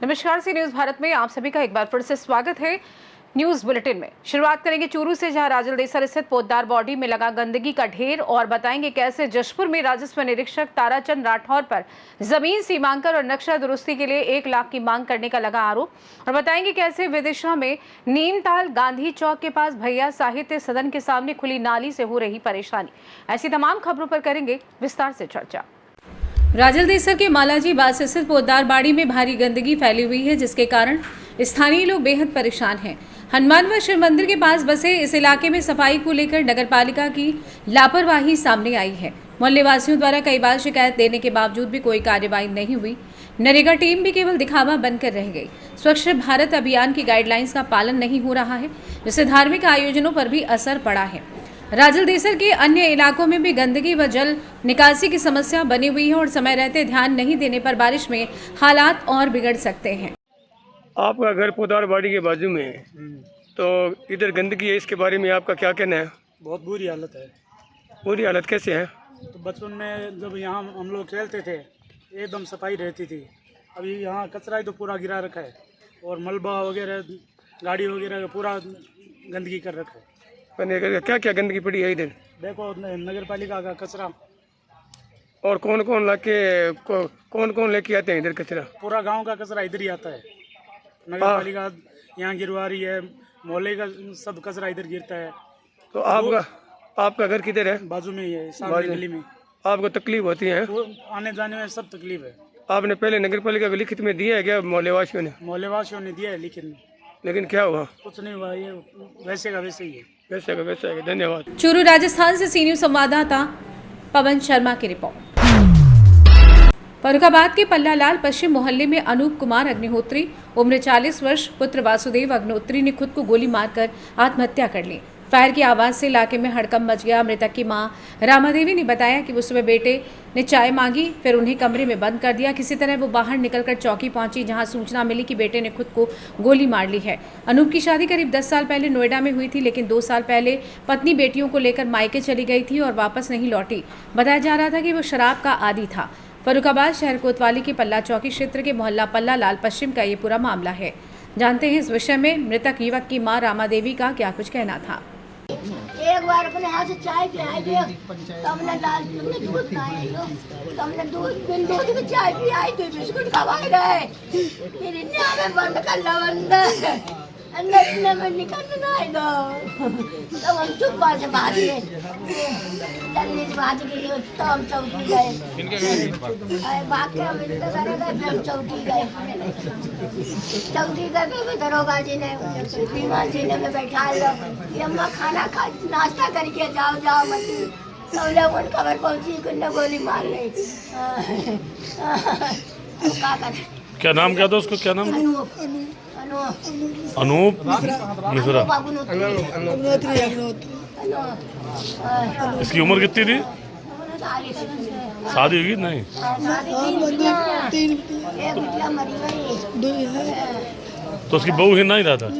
नमस्कार, सी न्यूज भारत में आप सभी का एक बार फिर से स्वागत है। न्यूज बुलेटिन में शुरुआत करेंगे चूरू से, जहां राजलदेसर स्थित पोद्दार बॉडी में लगा गंदगी का ढेर, और बताएंगे कैसे जशपुर में राजस्व निरीक्षक ताराचंद राठौर पर जमीन सीमांकन और नक्शा दुरुस्ती के लिए 1 लाख की मांग करने का लगा आरोप, और बताएंगे कैसे विदिशा में नीमताल गांधी चौक के पास भैया साहित्य सदन के सामने खुली नाली से हो रही परेशानी। ऐसी तमाम खबरों पर करेंगे विस्तार से चर्चा। राजलदेसर के मालाजी बास स्थित पोद्दार बाड़ी में भारी गंदगी फैली हुई है, जिसके कारण स्थानीय लोग बेहद परेशान हैं। हनुमान व शिव मंदिर के पास बसे इस इलाके में सफाई को लेकर नगरपालिका की लापरवाही सामने आई है। मोहल्ले वासियों द्वारा कई बार शिकायत देने के बावजूद भी कोई कार्रवाई नहीं हुई। नरेगा टीम भी केवल दिखावा बनकर रह गई। स्वच्छ भारत अभियान की गाइडलाइंस का पालन नहीं हो रहा है, जिससे धार्मिक आयोजनों पर भी असर पड़ा है। राजलदेसर के अन्य इलाकों में भी गंदगी व जल निकासी की समस्या बनी हुई है, और समय रहते ध्यान नहीं देने पर बारिश में हालात और बिगड़ सकते हैं। आपका घर पोद्दार बाड़ी के बाजू में है, तो इधर गंदगी है, इसके बारे में आपका क्या कहना है? बहुत बुरी हालत है। बुरी हालत कैसे है? तो बचपन में जब यहाँ हम लोग खेलते थे एकदम सफाई रहती थी। अभी यहाँ कचरा ही तो पूरा गिरा रखा है, और मलबा वगैरह गाड़ी वगैरह पूरा गंदगी कर रखा है। क्या क्या गंदगी पड़ी है इधर? देखो नगर पालिका का कचरा। और कौन कौन लेके आते हैं इधर कचरा? पूरा गांव का कचरा इधर ही आता है। नगर पालिका यहाँ गिरवा रही है, मोहल्ले का सब कचरा इधर गिरता है। तो आपका घर किधर है? बाजू में ही है, सामने गली में। आपको तकलीफ होती है? आने जाने में सब तकलीफ है। आपने पहले नगर पालिका को लिखित में दिया है क्या? मोहल्ले वासियों ने दिया है लिखित में, लेकिन क्या हुआ? कुछ नहीं हुआ। ये वैसे का वैसे ही है। वैसे का धन्यवाद। चूरू राजस्थान से सी न्यूज संवाददाता पवन शर्मा की रिपोर्ट। फर्रुखाबाद के पल्लालाल पश्चिम मोहल्ले में अनूप कुमार अग्निहोत्री उम्र 40 वर्ष पुत्र वासुदेव अग्निहोत्री ने खुद को गोली मारकर आत्महत्या कर ली। फायर की आवाज से इलाके में हड़कंप मच गया। मृतक की मां रामादेवी ने बताया कि उस सुबह बेटे ने चाय मांगी, फिर उन्हें कमरे में बंद कर दिया। किसी तरह वो बाहर निकलकर चौकी पहुंची, जहां सूचना मिली कि बेटे ने खुद को गोली मार ली है। अनूप की शादी करीब 10 साल पहले नोएडा में हुई थी, लेकिन 2 साल पहले पत्नी बेटियों को लेकर मायके चली गई थी और वापस नहीं लौटी। बताया जा रहा था कि वो शराब का आदी था। फर्रुखाबाद शहर कोतवाली के पल्ला चौकी क्षेत्र के मोहल्ला पल्लालाल पश्चिम का ये पूरा मामला है। जानते हैं इस विषय में मृतक युवक की मां रामादेवी का क्या कुछ कहना था। एक बार अपने हाथ से चाय पिलाई दियो, तुमने लाल तुमने दूध पिलाई दो, तुमने दूध में चाय पिलाई दो, बिस्कुट खवाए गए, फिर इन्हें हमें बंद कर लो अंदर में निकल ना आए दो। तो हम चुप से भागे, जल्दी से भाग गए। तो हम चौकी गए, भाग के हम इनके सारे गए, फिर हम चौकी गए। फिर दरोगा जी ने बीमा जी ने बैठा लो, ये अम्मा खाना खा नाश्ता करके जाओ मत। सब लोग उन खबर पहुंची कि उन्हें गोली मार ली। क्या करें? क्या नाम क्या था उसको? क्या नाम? अनूप मिश्रा। इसकी उम्र कितनी थी? शादी हुई नहीं? तो उसकी बहू हिन्ना ही रहा था? 2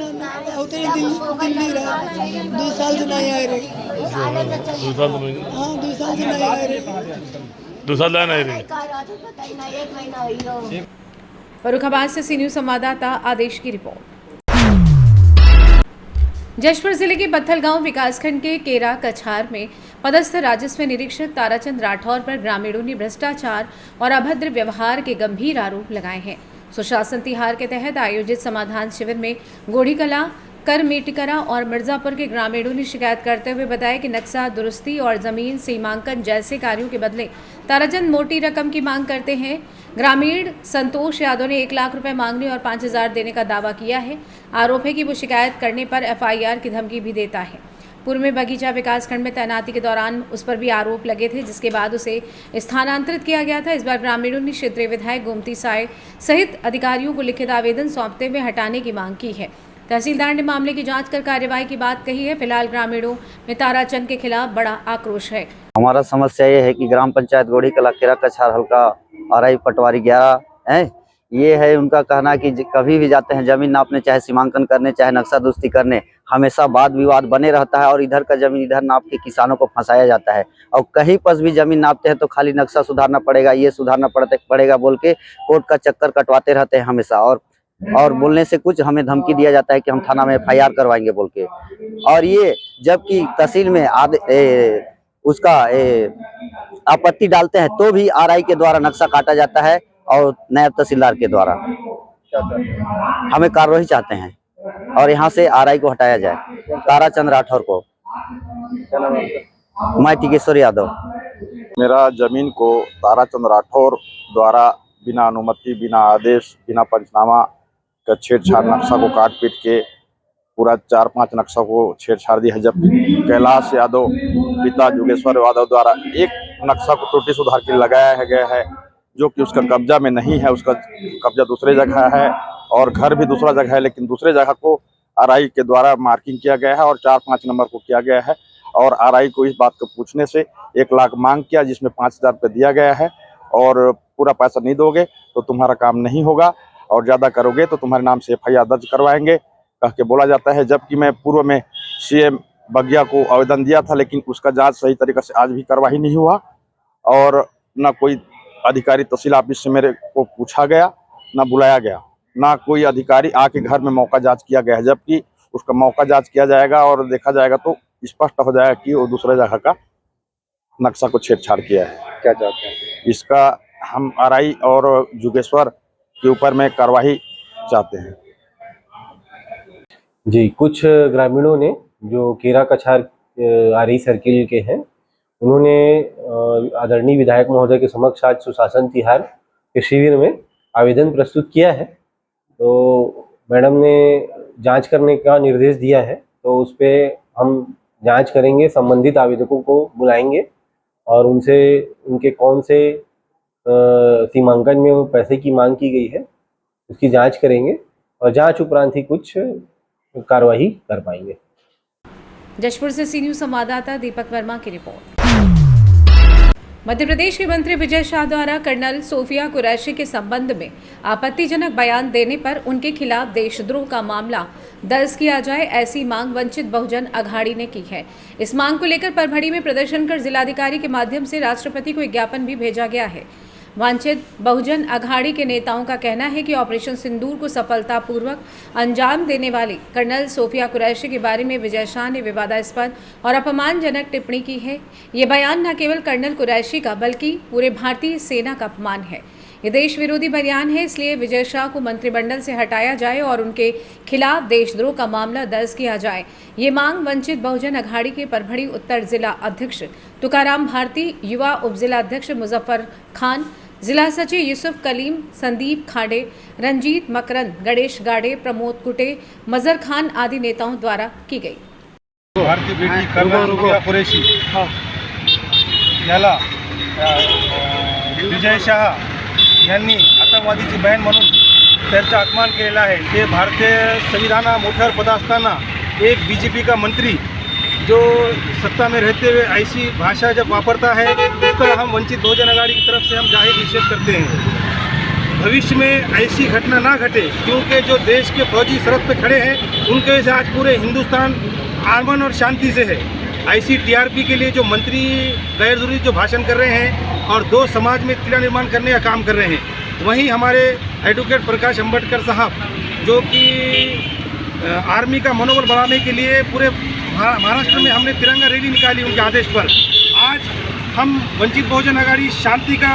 साल से नहीं आए रहे। 2 साल तो नहीं? हाँ, 2 साल से नहीं आए रहे। 2 साल नहीं रही। फर्रुखाबाद से सी न्यूज संवाददाता आदेश की रिपोर्ट। जशपुर जिले के पत्थलगांव विकासखंड के केरा कछार में पदस्थ राजस्व निरीक्षक ताराचंद राठौर पर ग्रामीणों ने भ्रष्टाचार और अभद्र व्यवहार के गंभीर आरोप लगाए हैं। सुशासन तिहार के तहत आयोजित समाधान शिविर में गोढ़ीकला, करमेटिकरा और मिर्जापुर के ग्रामीणों ने शिकायत करते हुए बताया कि नक्शा दुरुस्ती और जमीन सीमांकन जैसे कार्यों के बदले ताराचंद मोटी रकम की मांग करते हैं। ग्रामीण संतोष यादव ने 1 लाख रुपए मांगने और 5,000 देने का दावा किया है। आरोप है कि वो शिकायत करने पर FIR की धमकी भी देता है। पूर्व में बगीचा विकासखंड में तैनाती के दौरान उस पर भी आरोप लगे थे, जिसके बाद उसे स्थानांतरित किया गया था। इस बार ग्रामीणों ने क्षेत्रीय विधायक गोमती साय सहित अधिकारियों को लिखित आवेदन सौंपते हुए हटाने की मांग की है। तहसीलदार ने मामले की जांच कर कार्रवाई की बात कही है। फिलहाल ग्रामीणों में ताराचंद के खिलाफ बड़ा आक्रोश है। हमारा समस्या ये है कि ग्राम पंचायत गोढ़ीकला केरा कछार हल्का RI पटवारी 11 है। ये है उनका कहना कि कभी भी जाते हैं जमीन नापने, चाहे सीमांकन करने, चाहे नक्शा दुरुस्ती करने, हमेशा वाद विवाद बने रहता है और इधर का जमीन इधर नाप के किसानों को फंसाया जाता है। और कहीं पर भी जमीन नापते हैं तो खाली नक्शा सुधारना पड़ेगा, ये सुधारना पड़ेगा बोल के कोर्ट का चक्कर कटवाते रहते हैं हमेशा। और और बोलने से कुछ, हमें धमकी दिया जाता है कि हम थाना में FIR करवाएंगे बोल के। और ये जबकि तहसील में उसका आपत्ति डालते हैं तो भी RI के द्वारा नक्शा काटा जाता है और नायब तहसीलदार के द्वारा। हमें कार्रवाई चाहते हैं और यहाँ से RI को हटाया जाए, ताराचंद राठौर को। मैं टिकेश्वर यादव। मेरा जमीन को ताराचंद राठौर द्वारा बिना अनुमति, बिना आदेश, बिना पंचनामा का छेड़छाड़ नक्शा को काट पीट के पूरा 4-5 नक्शा को छेड़छाड़ दी है। जबकि कैलाश यादव पिता जोगेश्वर यादव द्वारा एक नक्शा को त्रुटि सुधार के लगाया गया है, जो कि उसका कब्जा में नहीं है। उसका कब्जा दूसरे जगह है और घर भी दूसरा जगह है, लेकिन दूसरे जगह को RI के द्वारा मार्किंग किया गया है और 4-5 नंबर को किया गया है। और RI को इस बात को पूछने से 1 लाख मांग किया, जिसमें 5,000 रुपये दिया गया है और पूरा पैसा नहीं दोगे तो तुम्हारा काम नहीं होगा और ज़्यादा करोगे तो तुम्हारे नाम से FIR दर्ज करवाएंगे कह के बोला जाता है। जबकि मैं पूर्व में CM बगिया को आवेदन दिया था, लेकिन उसका जांच सही तरीके से आज भी कार्रवाई नहीं हुआ और न कोई अधिकारी तहसील ऑफिस से मेरे को पूछा गया, न बुलाया गया, ना कोई अधिकारी आके घर में मौका जांच किया गया है। जबकि उसका मौका जांच किया जाएगा और देखा जाएगा तो स्पष्ट हो जाएगा कि वो दूसरे जगह का नक्शा को छेड़छाड़ किया है। क्या चाहते हैं? इसका हम RI और जोगेश्वर के ऊपर में कार्रवाई चाहते हैं। जी, कुछ ग्रामीणों ने जो केरा कछार RI सर्किल के हैं, उन्होंने आदरणीय विधायक महोदय के समक्ष आज सुशासन तिहार के शिविर में आवेदन प्रस्तुत किया है। तो मैडम ने जांच करने का निर्देश दिया है, तो उस पर हम जांच करेंगे, संबंधित आवेदकों को बुलाएंगे और उनसे उनके कौन से सीमांकन में पैसे की मांग की गई है उसकी जांच करेंगे और जांच उपरांत ही कुछ कार्रवाई कर पाएंगे। जशपुर से सी न्यूज संवाददाता दीपक वर्मा की रिपोर्ट। मध्य प्रदेश के मंत्री विजय शाह द्वारा कर्नल सोफिया कुरैशी के संबंध में आपत्तिजनक बयान देने पर उनके खिलाफ देशद्रोह का मामला दर्ज किया जाए, ऐसी मांग वंचित बहुजन अघाड़ी ने की है। इस मांग को लेकर परभड़ी में प्रदर्शन कर जिलाधिकारी के माध्यम से राष्ट्रपति को एक ज्ञापन भी भेजा गया है। वांछित बहुजन अघाड़ी के नेताओं का कहना है कि ऑपरेशन सिंदूर को सफलतापूर्वक अंजाम देने वाली कर्नल सोफिया कुरैशी के बारे में विजय शाह ने विवादास्पद और अपमानजनक टिप्पणी की है। ये बयान न केवल कर्नल कुरैशी का बल्कि पूरे भारतीय सेना का अपमान है। ये देश विरोधी बयान है, इसलिए विजय शाह को मंत्रिमंडल से हटाया जाए और उनके खिलाफ देशद्रोह का मामला दर्ज किया जाए। ये मांग वंचित बहुजन अघाड़ी के परभड़ी उत्तर जिला अध्यक्ष तुकाराम भारती, युवा उप जिला अध्यक्ष मुजफ्फर खान, जिला सचिव यूसुफ कलीम, संदीप खाड़े, रंजीत मकरंद, गणेश गाड़े, प्रमोद कुटे, मजर खान आदि नेताओं द्वारा की गई। भारतीय बेटी कर्नल सोफिया कुरैशी याला विजय शाह यांनी आतंकवादीची बहीण म्हणून त्यांचा अपमान केलेला आहे। ते भारतीय संविधाना मोठ्यावर पद असताना एक BJP का मंत्री जो सत्ता में रहते हुए ऐसी भाषा जब वापरता है, उसका हम वंचित बहुजन अघाड़ी की तरफ से हम जाहिर निषेध करते हैं। भविष्य में ऐसी घटना ना घटे, क्योंकि जो देश के फौजी सरहद पे खड़े हैं उनके से आज पूरे हिंदुस्तान अमन और शांति से है। ऐसी TRP के लिए जो मंत्री गैर जरूरी जो भाषण कर रहे हैं और दो समाज में तिला निर्माण करने का काम कर रहे हैं, वहीं हमारे एडवोकेट प्रकाश अम्बेडकर साहब जो कि आर्मी का मनोबल बढ़ाने के लिए पूरे महाराष्ट्र में हमने तिरंगा रैली निकाली उनके आदेश पर। आज हम वंचित बहुजन अघाड़ी शांति का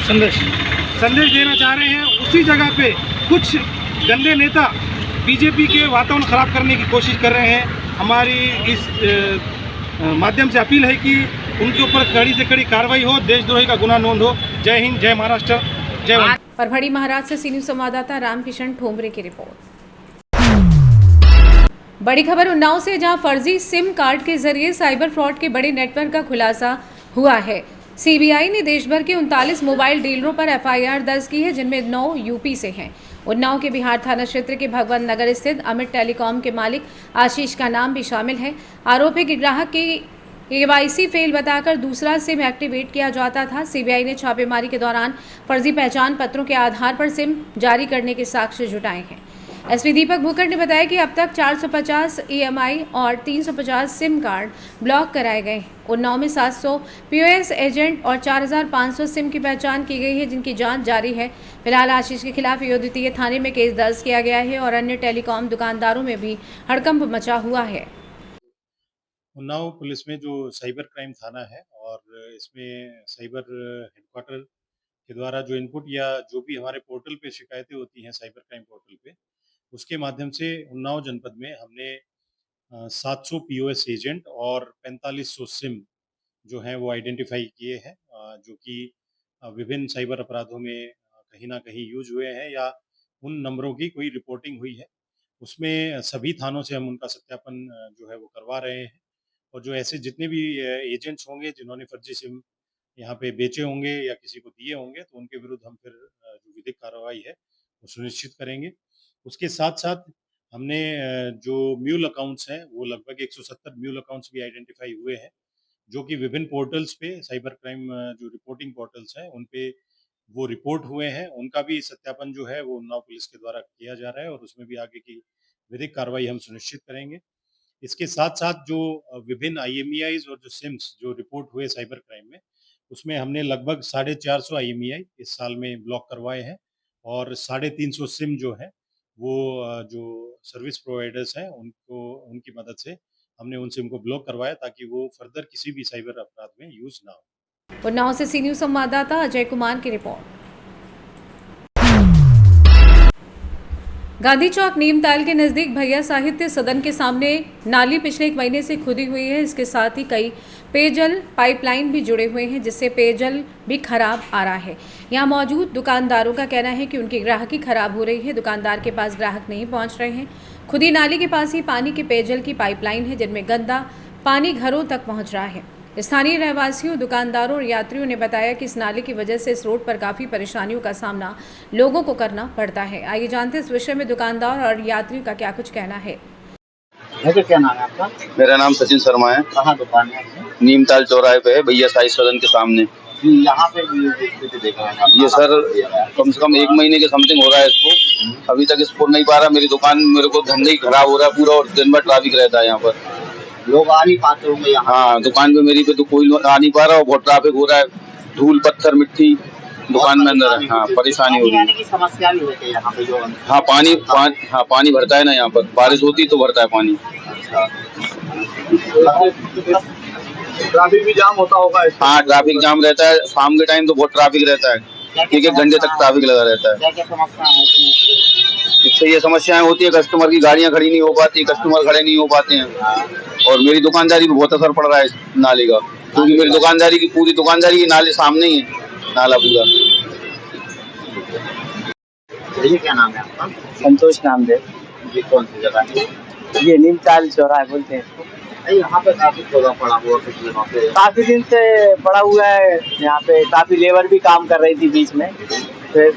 संदेश देना चाह रहे हैं। उसी जगह पे कुछ गंदे नेता BJP के वातावरण खराब करने की कोशिश कर रहे हैं। हमारी इस माध्यम से अपील है कि उनके ऊपर कड़ी से कड़ी कार्रवाई हो, देशद्रोही का गुना नोंद हो। जय हिंद, जय महाराष्ट्र, जय। परभड़ी महाराज से सी न्यूज संवाददाता रामकिशन ठोंबरे की रिपोर्ट। बड़ी खबर उन्नाव से, जहां फर्जी सिम कार्ड के जरिए साइबर फ्रॉड के बड़े नेटवर्क का खुलासा हुआ है। CBI ने देश भर के 39 मोबाइल डीलरों पर FIR दर्ज की है, जिनमें 9 यूपी से हैं। उन्नाव के बिहार थाना क्षेत्र के भगवंत नगर स्थित अमित टेलीकॉम के मालिक आशीष का नाम भी शामिल है। आरोप है कि ग्राहक की KYC फेल बताकर दूसरा सिम एक्टिवेट किया जाता था। CBI ने छापेमारी के दौरान फर्जी पहचान पत्रों के आधार पर सिम जारी करने के साक्ष्य जुटाए हैं। एसपी दीपक भूकर ने बताया कि अब तक 450 EMI और 350 सिम कार्ड ब्लॉक कराए गए। उन्नाव में 700 POS एजेंट और 4500 सिम की पहचान की गई है, जिनकी जांच जारी है। फिलहाल आशीष के खिलाफ अयोध्या थाने में केस दर्ज किया गया है और अन्य टेलीकॉम दुकानदारों में भी हड़कंप मचा हुआ है। उन्नाव पुलिस में जो साइबर क्राइम थाना है और इसमें साइबर हेडक्वार्टर के द्वारा जो इनपुट या जो भी हमारे पोर्टल पे शिकायतें होती हैं साइबर क्राइम पोर्टल पे, उसके माध्यम से उन्नाव जनपद में हमने 700 POS एजेंट और 4500 सिम जो हैं वो आइडेंटिफाई किए हैं, जो कि विभिन्न साइबर अपराधों में कहीं ना कहीं यूज हुए हैं या उन नंबरों की कोई रिपोर्टिंग हुई है। उसमें सभी थानों से हम उनका सत्यापन जो है वो करवा रहे हैं और जो ऐसे जितने भी एजेंट्स होंगे जिन्होंने फर्जी सिम यहाँ पे बेचे होंगे या किसी को दिए होंगे, तो उनके विरुद्ध हम फिर जो विधिक कार्रवाई है वो सुनिश्चित करेंगे। उसके साथ-साथ हमने जो म्यूल अकाउंट्स हैं, वो लगभग 170 म्यूल अकाउंट्स भी आइडेंटिफ़ाई हुए हैं, जो कि विभिन्न पोर्टल्स पे साइबर क्राइम जो रिपोर्टिंग पोर्टल्स हैं, उन पे वो रिपोर्ट हुए हैं। उनका भी सत्यापन जो है वो उन्नाव पुलिस के द्वारा किया जा रहा है और उसमें भी आगे की विधिक कार्रवाई हम सुनिश्चित करेंगे। इसके साथ-साथ जो विभिन्न IMEIs और जो सिम्स जो रिपोर्ट हुए साइबर क्राइम में, उसमें हमने लगभग 450 IMEI इस साल में ब्लॉक करवाए हैं और 350 सिम जो है वो जो सर्विस प्रोवाइडर्स हैं उनको उनकी मदद से हमने उन सिम को ब्लॉक करवाया ताकि वो फर्दर किसी भी साइबर अपराध में यूज ना हो। उन्नाव से सी न्यूज़ संवाददाता अजय कुमार की रिपोर्ट। गांधी चौक नीमताल के नजदीक भैया साहित्य सदन के सामने नाली पिछले 1 महीने से खुदी हुई है। इसके साथ ही कई पेयजल पाइपलाइन भी जुड़े हुए हैं, जिससे पेयजल भी खराब आ रहा है। यहां मौजूद दुकानदारों का कहना है कि उनकी ग्राहकी खराब हो रही है, दुकानदार के पास ग्राहक नहीं पहुंच रहे हैं। खुदी नाली के पास ही पानी के पेयजल की पाइपलाइन है, जिनमें गंदा पानी घरों तक पहुँच रहा है। स्थानीय रहवासियों, दुकानदारों और यात्रियों ने बताया कि इस नाले की वजह से इस रोड पर काफ़ी परेशानियों का सामना लोगों को करना पड़ता है। आइए जानते हैं इस विषय में दुकानदार और यात्रियों का क्या कुछ कहना है। क्या नाम है आपका? मेरा नाम सचिन शर्मा है। कहाँ दुकान है? नीमताल चौराहे पे है, भैया साहित्य सदन के सामने। यहाँ पे देख रहे हैं ये सर कम से कम 1 महीने के समथिंग हो रहा है इसको, अभी तक इसको नहीं पा रहा। मेरी दुकान मेरे को धंधा ही खराब हो रहा है पूरा और दिन भर ट्रैफिक रहता है यहाँ पर, लोग आ नहीं पाते होंगे यहाँ। हाँ, दुकान पे मेरी पे तो कोई आ नहीं पा रहा और बहुत ट्रैफिक हो रहा है, धूल पत्थर मिट्टी दुकान में अंदर है। हाँ, परेशानी हो रही है। समस्या भी है यहाँ पे जो हाँ पानी भरता है ना, यहाँ पर बारिश होती तो भरता है पानी। ट्रैफिक भी जाम होता होगा? हाँ, ट्रैफिक जाम रहता है, शाम के टाइम तो बहुत ट्रैफिक रहता है, 1-1 घंटे तक ट्रैफिक लगा रहता है। क्या समस्या है? इससे ये समस्याएं होती है, कस्टमर की गाड़ियां खड़ी नहीं हो पाती, कस्टमर खड़े नहीं हो पाते हैं और मेरी दुकानदारी पे बहुत असर पड़ रहा है इस नाले का, क्योंकि मेरी दुकानदारी की पूरी दुकानदारी की नाले सामने ही है, नाला पूरा। ये क्या नाम है आपका? संतोष नामदेव। ये कौन सी जगह है? ये नीमताल चौराहा बोलते हैं इसको। यहाँ पे काफी पड़ा हुआ कुछ दिनों से, काफी दिन से पड़ा हुआ है। यहाँ पे काफी लेबर भी काम कर रही थी बीच में, फिर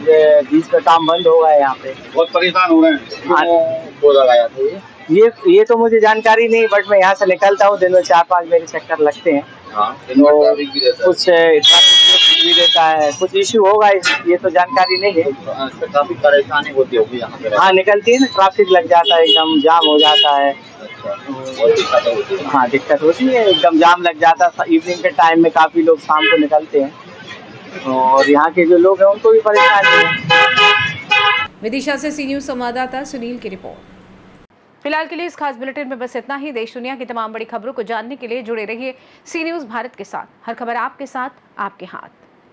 बीच में काम बंद हो गया। यहाँ पे बहुत परेशान हो रहे हैं। वो लगाया था ये तो मुझे जानकारी नहीं, बट मैं यहाँ से निकलता हूँ, दिन में 4-5 मेरे चक्कर लगते हैं। तो कुछ ट्रैफिक भी रहता है, कुछ इश्यू होगा, ये तो जानकारी नहीं है। काफी परेशानी होती होगी यहाँ पे। हाँ, निकलती है ना, ट्रैफिक लग जाता है, एकदम जाम हो जाता है। हाँ, दिक्कत होती है, एकदम जाम लग जाता है। इवनिंग के टाइम में काफी लोग शाम को निकलते हैं और यहाँ के जो लोग हैं उनको भी परेशानी है। विदिशा से सी न्यूज़ संवाददाता सुनील की रिपोर्ट। फिलहाल के लिए इस खास बुलेटिन में बस इतना ही। देश दुनिया की तमाम बड़ी खबरों को जानने के लिए जुड़े रहिए सी न्यूज़ भारत के साथ। हर खबर आपके साथ, आपके हाथ।